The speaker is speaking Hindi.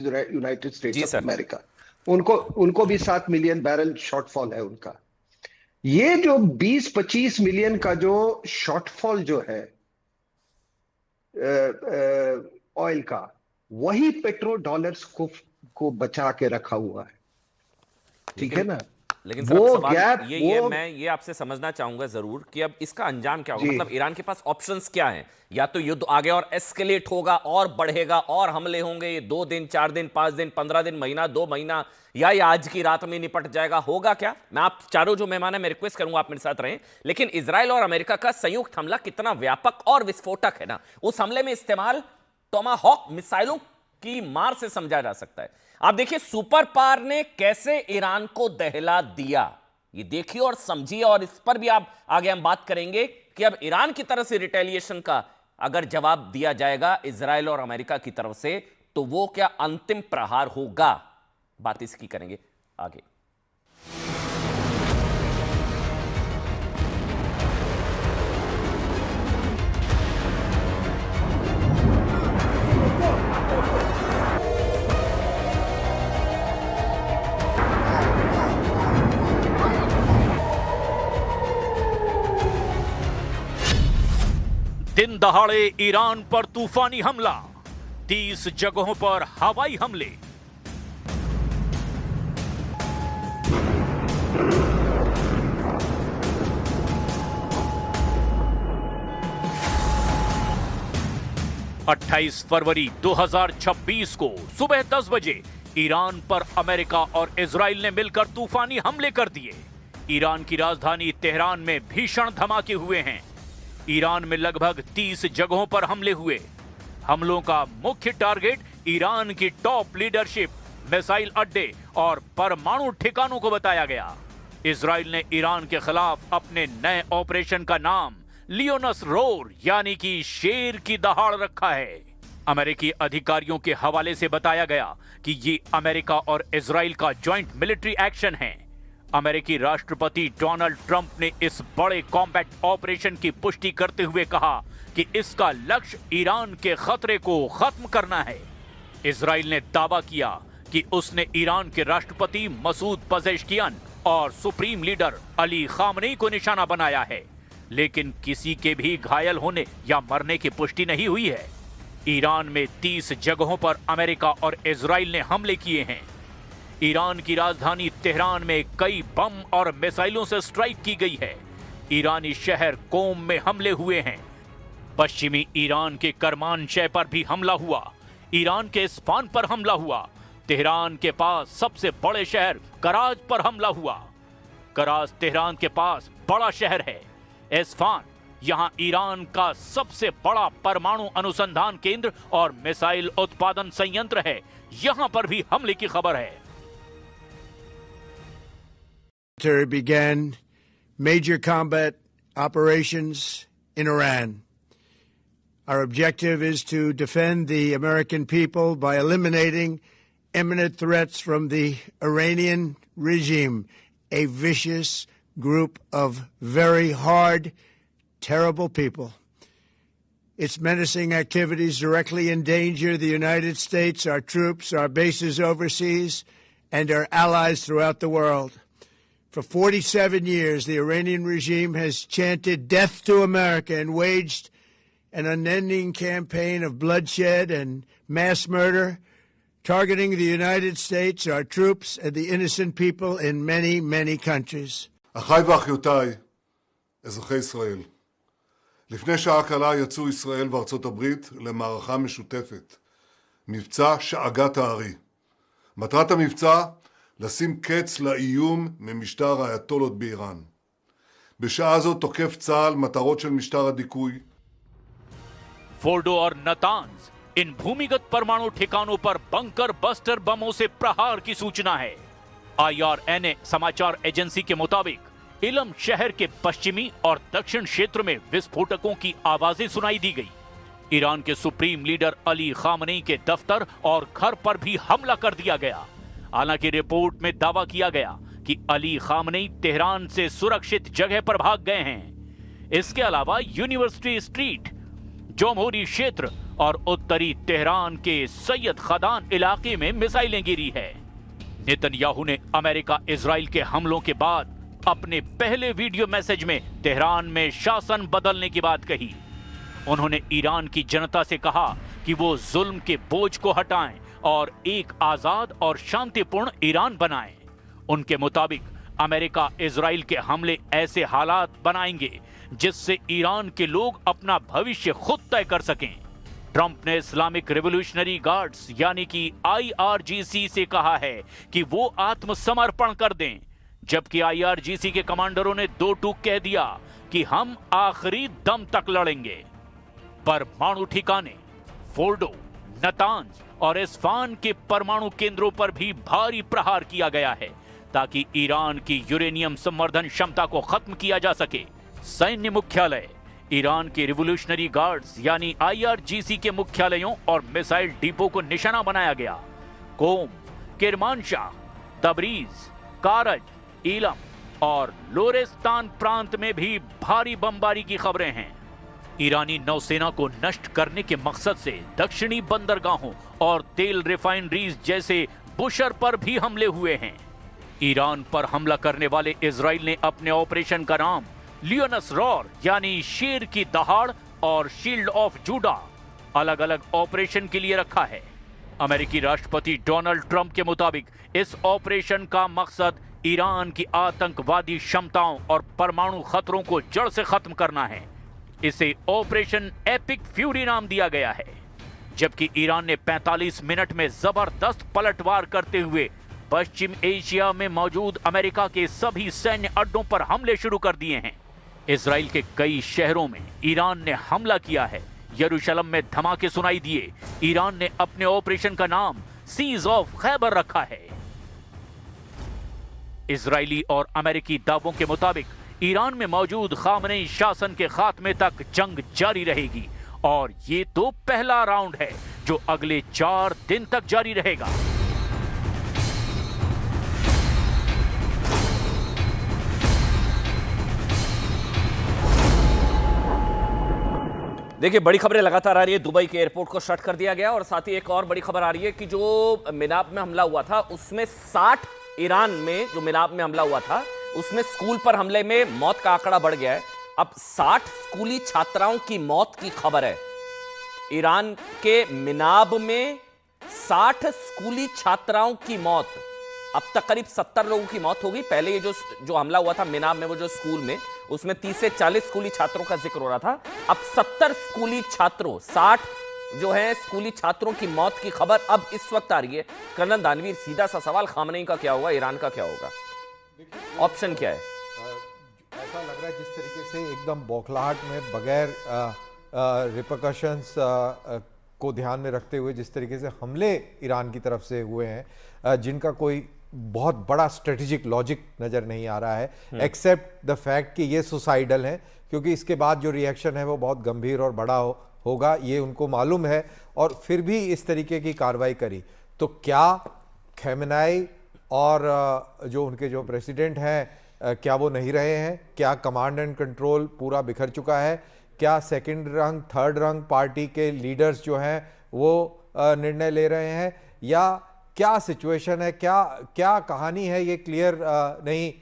यूनाइटेड स्टेट्स जी ऑफ सर। अमेरिका। उनको उनको भी 7 मिलियन बैरल शॉर्टफॉल है उनका। ये जो 20-25 मिलियन का जो शॉर्टफॉल जो है ऑयल का, वही पेट्रो डॉलर्स को बचा के रखा हुआ है। ठीक है लेकिन ना? लेकिन सर, अब वो सवाल गैप ये वो मैं ये आपसे समझना चाहूंगा जरूर कि अब इसका अंजाम क्या होगा। जी। मतलब ईरान के पास ऑप्शंस क्या हैं? या तो युद्ध आगे और एस्केलेट होगा और बढ़ेगा और हमले होंगे, ये 2 दिन 4 दिन 5 दिन 15 दिन महीना 2 महीना, या ये आज की रात में निपट जाएगा, होगा क्या? मैं आप चारों जो मेहमान है मैं रिक्वेस्ट करूंगा आप मेरे साथ रहें। लेकिन इजराइल और अमेरिका का संयुक्त हमला कितना व्यापक और विस्फोटक है ना, उस हमले में इस्तेमाल टोमाहॉक मिसाइलों की मार से समझा जा सकता है। आप देखिए सुपर पावर ने कैसे ईरान को दहला दिया, ये देखिए और समझिए। और इस पर भी आप आगे हम बात करेंगे कि अब ईरान की तरफ से रिटेलिएशन का अगर जवाब दिया जाएगा इजराइल और अमेरिका की तरफ से, तो वो क्या अंतिम प्रहार होगा, बात इसकी करेंगे आगे। दिन दहाड़े ईरान पर तूफानी हमला, 30 जगहों पर हवाई हमले। अट्ठाईस फरवरी 2026 को सुबह 10 बजे ईरान पर अमेरिका और इजराइल ने मिलकर तूफानी हमले कर दिए। ईरान की राजधानी तेहरान में भीषण धमाके हुए हैं। ईरान में लगभग 30 जगहों पर हमले हुए। हमलों का मुख्य टारगेट ईरान की टॉप लीडरशिप, मिसाइल अड्डे और परमाणु ठिकानों को बताया गया। इजराइल ने ईरान के खिलाफ अपने नए ऑपरेशन का नाम लियोनस रोर यानी कि शेर की दहाड़ रखा है। अमेरिकी अधिकारियों के हवाले से बताया गया कि ये अमेरिका और इजराइल का ज्वाइंट मिलिट्री एक्शन है। अमेरिकी राष्ट्रपति डोनाल्ड ट्रंप ने इस बड़े कॉम्बैट ऑपरेशन की पुष्टि करते हुए कहा कि इसका लक्ष्य ईरान के खतरे को खत्म करना है। इजराइल ने दावा किया कि उसने ईरान के राष्ट्रपति मसूद पजेश्कियान और सुप्रीम लीडर अली खामनेई को निशाना बनाया है, लेकिन किसी के भी घायल होने या मरने की पुष्टि नहीं हुई है। ईरान में 30 जगहों पर अमेरिका और इजराइल ने हमले किए हैं। ईरान की राजधानी तेहरान में कई बम और मिसाइलों से स्ट्राइक की गई है। ईरानी शहर कोम में हमले हुए हैं। पश्चिमी ईरान के करमानशह पर भी हमला हुआ। ईरान के इस्फान पर हमला हुआ। तेहरान के पास सबसे बड़े शहर कराज पर हमला हुआ। कराज तेहरान के पास बड़ा शहर है। इस्फान यहां ईरान का सबसे बड़ा परमाणु अनुसंधान केंद्र और मिसाइल उत्पादन संयंत्र है। यहां पर भी हमले की खबर है। Began major combat operations in Iran. Our objective is to defend the American people by eliminating imminent threats from the Iranian regime, a vicious group of very hard, terrible people. Its menacing activities directly endanger the United States, our troops, our bases overseas, and our allies throughout the world. For 47 years, the Iranian regime has chanted death to America and waged an unending campaign of bloodshed and mass murder, targeting the United States, our troops, and the innocent people in many, many countries. אחיי ואחיותיי, אזרחי ישראל, לפני שעה קלה יצאו ישראל וארצות הברית למערכה משותפת, מבצע שאגת הארי. מטרת המבצע, לשים קץ לאיום ממשטר האייתולות באיראן. בשעה זו תוקף צה"ל מטרות של משטר הדיכוי. Fordow और नतांज, इन भूमिगत परमाणु ठिकानों पर बंकर बस्टर बमों से प्रहार की सूचना है। IRNA समाचार एजेंसी के मुताबिक इलम शहर के पश्चिमी और दक्षिण क्षेत्र में विस्फोटकों की आवाजें सुनाई दी गई। ईरान के सुप्रीम लीडर अली खामनेई के दफ्तर और घर पर भी हमला कर दिया गया। हालांकि रिपोर्ट में दावा किया गया कि अली खामनेई तेहरान से सुरक्षित जगह पर भाग गए हैं। इसके अलावा यूनिवर्सिटी स्ट्रीट, जमहूरी क्षेत्र और उत्तरी तेहरान के सैयद खदान इलाके में मिसाइलें गिरी है। नेतन्याहू ने अमेरिका इजराइल के हमलों के बाद अपने पहले वीडियो मैसेज में तेहरान में शासन बदलने की बात कही। उन्होंने ईरान की जनता से कहा कि वो जुल्म के बोझ को हटाएं और एक आजाद और शांतिपूर्ण ईरान बनाएं। उनके मुताबिक अमेरिका इजराइल के हमले ऐसे हालात बनाएंगे जिससे ईरान के लोग अपना भविष्य खुद तय कर सकें। ट्रंप ने इस्लामिक रिवॉल्यूशनरी गार्ड्स यानी कि IRGC से कहा है कि वो आत्मसमर्पण कर दें, जबकि IRGC के कमांडरों ने दो टूक कह दिया कि हम आखिरी दम तक लड़ेंगे। परमाणु ठिकाने फोर्डो, नतांज और इस्फान के परमाणु केंद्रों पर भी भारी प्रहार किया गया है ताकि ईरान की यूरेनियम संवर्धन क्षमता को खत्म किया जा सके। सैन्य मुख्यालय, ईरान के रिवॉल्यूशनरी गार्ड्स यानी IRGC के मुख्यालयों और मिसाइल डिपो को निशाना बनाया गया। कोम, किरमानशाह, तबरीज, कारज, इलम और लोरेस्तान प्रांत में भी भारी बमबारी की खबरें हैं। ईरानी नौसेना को नष्ट करने के मकसद से दक्षिणी बंदरगाहों और तेल रिफाइनरीज जैसे बुशर पर भी हमले हुए हैं। ईरान पर हमला करने वाले इजराइल ने अपने ऑपरेशन का नाम लियोनस रॉर यानी शेर की दहाड़ और शील्ड ऑफ जूडा अलग अलग ऑपरेशन के लिए रखा है। अमेरिकी राष्ट्रपति डोनाल्ड ट्रंप के मुताबिक इस ऑपरेशन का मकसद ईरान की आतंकवादी क्षमताओं और परमाणु खतरों को जड़ से खत्म करना है। इसे ऑपरेशन एपिक फ्यूरी नाम दिया गया है। जबकि ईरान ने 45 मिनट में जबरदस्त पलटवार करते हुए पश्चिम एशिया में मौजूद अमेरिका के सभी सैन्य अड्डों पर हमले शुरू कर दिए हैं। इजराइल के कई शहरों में ईरान ने हमला किया है। यरूशलेम में धमाके सुनाई दिए। ईरान ने अपने ऑपरेशन का नाम सीज ऑफ खैबर रखा है। इजरायली और अमेरिकी दावों के मुताबिक ईरान में मौजूद खामनेई शासन के खात्मे तक जंग जारी रहेगी और ये तो पहला राउंड है जो अगले 4 दिन तक जारी रहेगा। देखिए, बड़ी खबरें लगातार आ रही है। दुबई के एयरपोर्ट को शट कर दिया गया और साथ ही एक और बड़ी खबर आ रही है कि जो मिनाब में हमला हुआ था उसमें 60 ईरान में जो मिनाब में हमला हुआ था उसमें स्कूल पर हमले में मौत का आंकड़ा बढ़ गया है। अब 60 स्कूली छात्राओं की मौत की खबर है। ईरान के मिनाब में 60 स्कूली छात्राओं की मौत। अब तक करीब 70 लोगों की मौत होगी। पहले ये जो हमला हुआ था मिनाब में, वो जो स्कूल में, उसमें 30 से 40 स्कूली छात्रों का जिक्र हो रहा था। अब 70 स्कूली छात्रों, 60 जो है स्कूली छात्रों की मौत की खबर अब इस वक्त आ रही है। कर्नल दानवीर, सीधा सा सवाल, खामनेई का क्या होगा, ईरान का क्या होगा, ऑप्शन क्या है? ऐसा लग रहा है जिस तरीके से एकदम बौखलाहट में बगैर रिपरकशंस को ध्यान में रखते हुए जिस तरीके से हमले ईरान की तरफ से हुए हैं, जिनका कोई बहुत बड़ा स्ट्रेटेजिक लॉजिक नज़र नहीं आ रहा है, एक्सेप्ट द फैक्ट कि ये सुसाइडल है, क्योंकि इसके बाद जो रिएक्शन है वो बहुत गंभीर और बड़ा होगा, ये उनको मालूम है, और फिर भी इस तरीके की कार्रवाई करी। तो क्या खamenei और जो उनके जो प्रेसिडेंट हैं क्या वो नहीं रहे हैं? क्या कमांड एंड कंट्रोल पूरा बिखर चुका है? क्या सेकंड रंग, थर्ड रंग पार्टी के लीडर्स जो हैं वो निर्णय ले रहे हैं, या क्या सिचुएशन है, क्या क्या कहानी है, ये क्लियर नहीं